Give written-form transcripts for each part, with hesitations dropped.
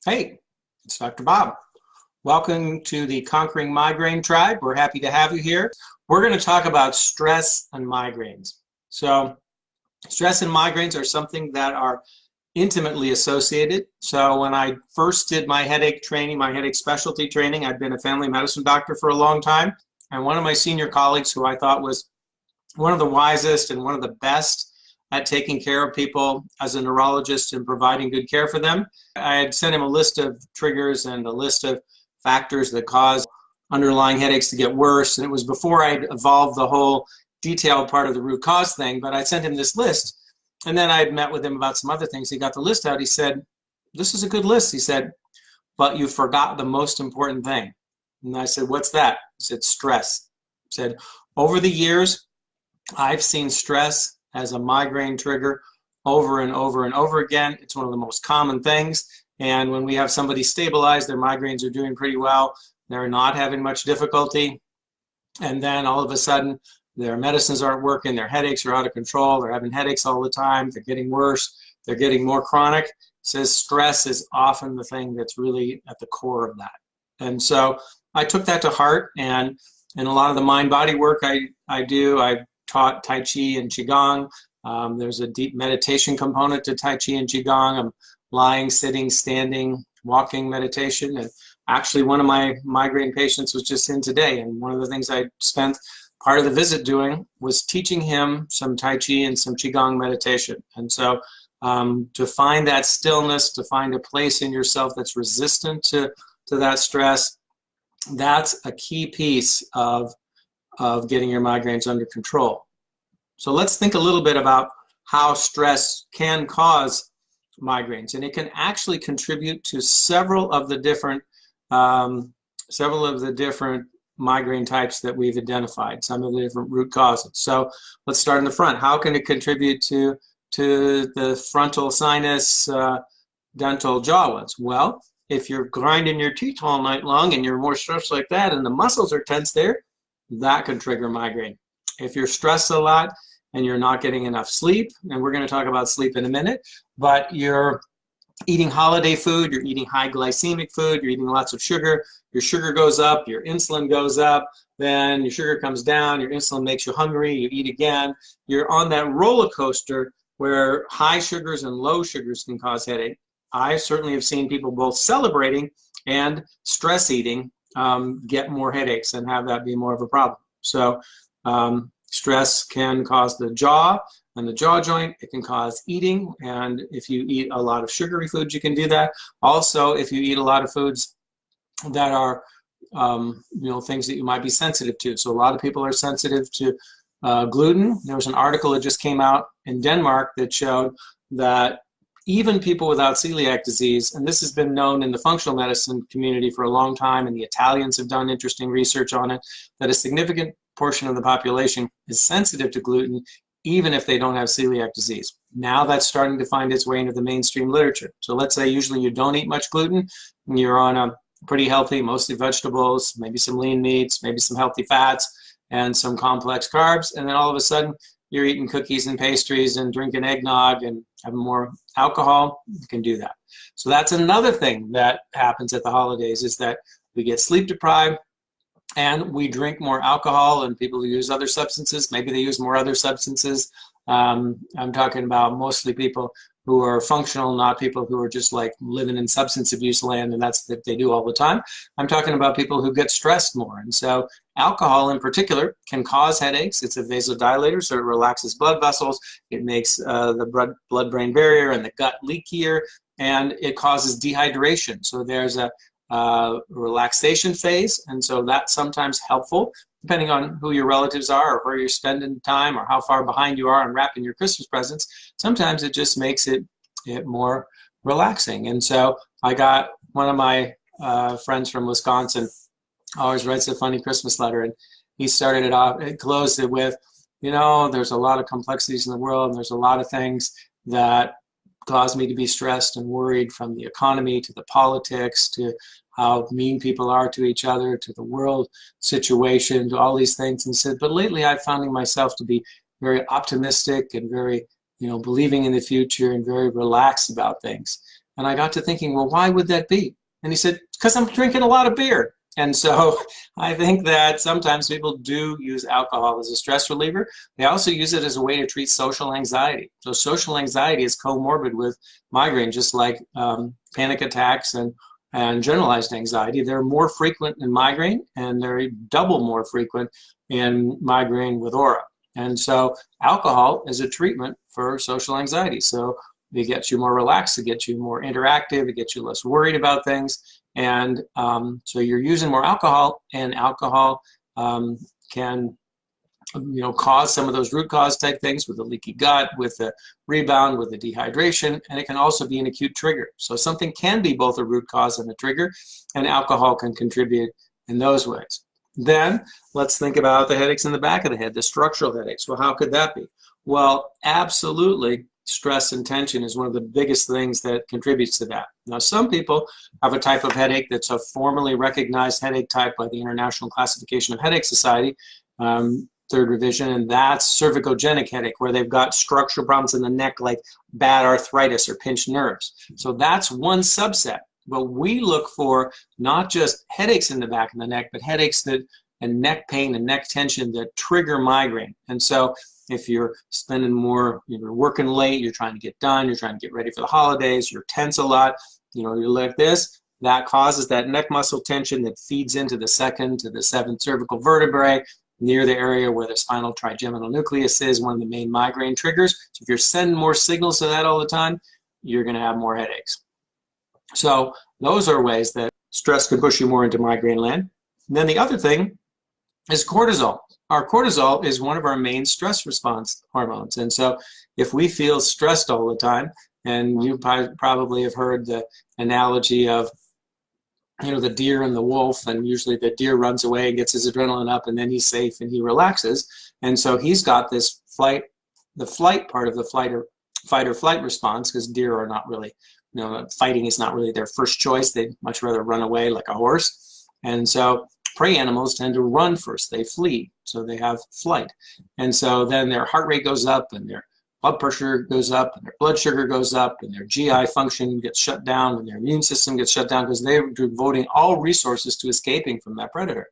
Hey, it's Dr. Bob. Welcome to the Conquering Migraine Tribe. We're happy to have you here. We're going to talk about stress and migraines. So, stress and migraines are something that are intimately associated. So, when I first did my headache training, my headache specialty training, I'd been a family medicine doctor for a long time. And one of my senior colleagues, who I thought was one of the wisest and one of the best at taking care of people as a neurologist and providing good care for them, I had sent him a list of triggers and a list of factors that cause underlying headaches to get worse. And it was before I'd evolved the whole detailed part of the root cause thing, but I sent him this list. And then I'd met with him about some other things. He got the list out. He said, "This is a good list." He said, "But you forgot the most important thing." And I said, "What's that?" He said, "Stress." He said, "Over the years, I've seen stress as a migraine trigger over and over and over again. It's one of the most common things. And when we have somebody stabilized, their migraines are doing pretty well, they're not having much difficulty, and then all of a sudden their medicines aren't working, their headaches are out of control, they're having headaches all the time, they're getting worse, they're getting more chronic." Says stress is often the thing that's really at the core of that. And so I took that to heart, and in a lot of the mind-body work I do, I've taught Tai Chi and Qigong. There's a deep meditation component to Tai Chi and Qigong. I'm lying, sitting, standing, walking meditation. And actually one of my migraine patients was just in today. And one of the things I spent part of the visit doing was teaching him some Tai Chi and some Qigong meditation. And so to find that stillness, to find a place in yourself that's resistant to that stress, that's a key piece of getting your migraines under control. So let's think a little bit about how stress can cause migraines, and it can actually contribute to several of the different migraine types that we've identified, some of the different root causes. So let's start in the front. How can it contribute to the frontal sinus, dental, jaw ones? Well, if you're grinding your teeth all night long and you're more stressed like that and the muscles are tense there, that can trigger migraine. If you're stressed a lot and you're not getting enough sleep, and we're going to talk about sleep in a minute, but you're eating holiday food, you're eating high glycemic food, you're eating lots of sugar, your sugar goes up, your insulin goes up, then your sugar comes down, your insulin makes you hungry, you eat again. You're on that roller coaster where high sugars and low sugars can cause headache. I certainly have seen people both celebrating and stress eating get more headaches and have that be more of a problem. So stress can cause the jaw and the jaw joint. It can cause eating, and if you eat a lot of sugary foods, you can do that. Also, if you eat a lot of foods that are things that you might be sensitive to. So a lot of people are sensitive to gluten. There was an article that just came out in Denmark that showed that even people without celiac disease, and this has been known in the functional medicine community for a long time, and the Italians have done interesting research on it, that a significant portion of the population is sensitive to gluten, even if they don't have celiac disease. Now that's starting to find its way into the mainstream literature. So let's say usually you don't eat much gluten, and you're on a pretty healthy, mostly vegetables, maybe some lean meats, maybe some healthy fats, and some complex carbs, and then all of a sudden you're eating cookies and pastries and drinking eggnog and having more alcohol, you can do that. So that's another thing that happens at the holidays, is that we get sleep deprived and we drink more alcohol, and people who use other substances, maybe they use more other substances. I'm talking about mostly people who are functional, not people who are just like living in substance abuse land, and that's what they do all the time. I'm talking about people who get stressed more. And so alcohol in particular can cause headaches. It's a vasodilator, so it relaxes blood vessels. It makes the blood-brain barrier and the gut leakier, and it causes dehydration. So there's a relaxation phase, and so that's sometimes helpful, depending on who your relatives are or where you're spending time or how far behind you are on wrapping your Christmas presents. Sometimes it just makes it more relaxing. And so I got one of my friends from Wisconsin always writes a funny Christmas letter, and he started it off, it closed it with, there's a lot of complexities in the world, and there's a lot of things that cause me to be stressed and worried, from the economy to the politics to how mean people are to each other, to the world situation, to all these things. And said, but lately I've found myself to be very optimistic and very, believing in the future and very relaxed about things. And I got to thinking, well, why would that be? And he said, because I'm drinking a lot of beer. And so I think that sometimes people do use alcohol as a stress reliever. They also use it as a way to treat social anxiety. So social anxiety is comorbid with migraine, just like panic attacks and generalized anxiety. They're more frequent in migraine, and they're double more frequent in migraine with aura. And so alcohol is a treatment for social anxiety. So it gets you more relaxed, it gets you more interactive, it gets you less worried about things. And so you're using more alcohol, and alcohol can cause some of those root cause type things with the leaky gut, with the rebound, with the dehydration, and it can also be an acute trigger. So something can be both a root cause and a trigger, and alcohol can contribute in those ways. Then let's think about the headaches in the back of the head, the structural headaches. Well, how could that be? Well, absolutely. Stress and tension is one of the biggest things that contributes to that. Now, some people have a type of headache that's a formally recognized headache type by the International Classification of Headache Society, third revision, and that's cervicogenic headache, where they've got structural problems in the neck like bad arthritis or pinched nerves. So that's one subset. But we look for not just headaches in the back of the neck, but headaches and neck pain and neck tension that trigger migraine. And so if you're spending more, you're working late, you're trying to get done, you're trying to get ready for the holidays, you're tense a lot, you're like this, that causes that neck muscle tension that feeds into the 2nd to the 7th cervical vertebrae near the area where the spinal trigeminal nucleus is, one of the main migraine triggers. So if you're sending more signals to that all the time, you're going to have more headaches. So those are ways that stress can push you more into migraine land. And then the other thing is cortisol. Our cortisol is one of our main stress response hormones. And so if we feel stressed all the time, and you probably have heard the analogy of, the deer and the wolf, and usually the deer runs away and gets his adrenaline up, and then he's safe and he relaxes. And so he's got this the flight part of the fight or flight response, because deer are not really, fighting is not really their first choice. They'd much rather run away like a horse. And so prey animals tend to run first, they flee, so they have flight. And so then their heart rate goes up, and their blood pressure goes up, and their blood sugar goes up, and their GI function gets shut down, and their immune system gets shut down, because they're devoting all resources to escaping from that predator.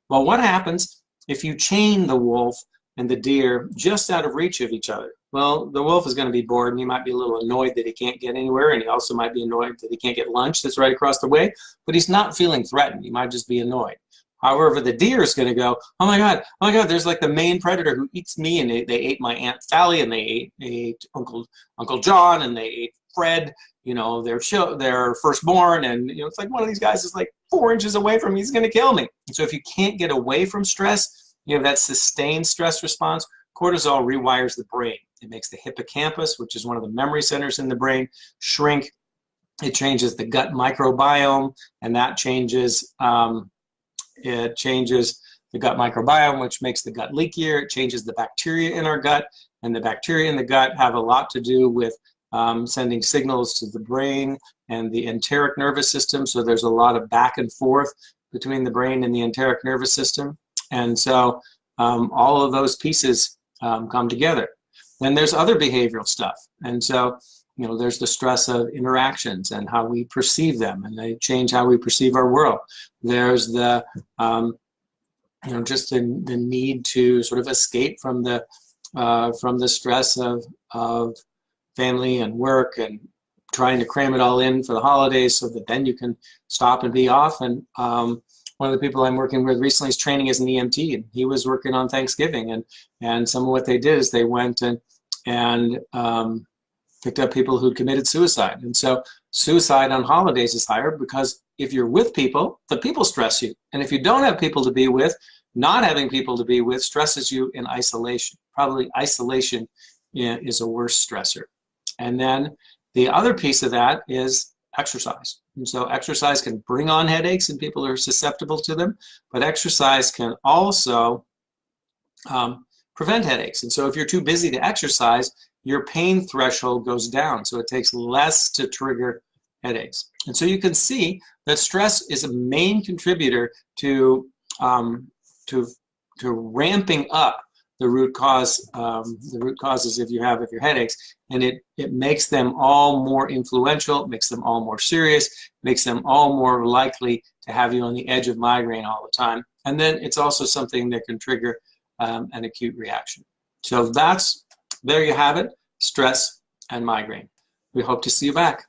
Well, what happens if you chain the wolf and the deer just out of reach of each other? Well, the wolf is going to be bored, and he might be a little annoyed that he can't get anywhere, and he also might be annoyed that he can't get lunch that's right across the way, but he's not feeling threatened. He might just be annoyed. However, the deer is going to go, oh my God, there's like the main predator who eats me, and they ate my Aunt Sally, and they ate Uncle John, and they ate Fred, their firstborn, and it's like one of these guys is like 4 inches away from me, he's going to kill me. And so if you can't get away from stress, you have that sustained stress response. Cortisol rewires the brain. It makes the hippocampus, which is one of the memory centers in the brain, shrink. It changes the gut microbiome, and that changes it changes the gut microbiome, which makes the gut leakier. It changes the bacteria in our gut, and the bacteria in the gut have a lot to do with sending signals to the brain and the enteric nervous system. So there's a lot of back and forth between the brain and the enteric nervous system. And so all of those pieces come together. Then there's other behavioral stuff. And so there's the stress of interactions and how we perceive them, and they change how we perceive our world. There's the, just the need to sort of escape from the stress of family and work, and trying to cram it all in for the holidays so that then you can stop and be off. And one of the people I'm working with recently is training as an EMT, and he was working on Thanksgiving, and some of what they did is they went and picked up people who committed suicide. And so suicide on holidays is higher because if you're with people, the people stress you. And if you don't have people to be with, not having people to be with stresses you in isolation. Probably isolation is a worse stressor. And then the other piece of that is exercise. And so exercise can bring on headaches, and people are susceptible to them, but exercise can also prevent headaches. And so if you're too busy to exercise, your pain threshold goes down, so it takes less to trigger headaches. And so you can see that stress is a main contributor to ramping up the root causes if you have your headaches, and it makes them all more influential, makes them all more serious, makes them all more likely to have you on the edge of migraine all the time. And then it's also something that can trigger an acute reaction. So there you have it, stress and migraine. We hope to see you back.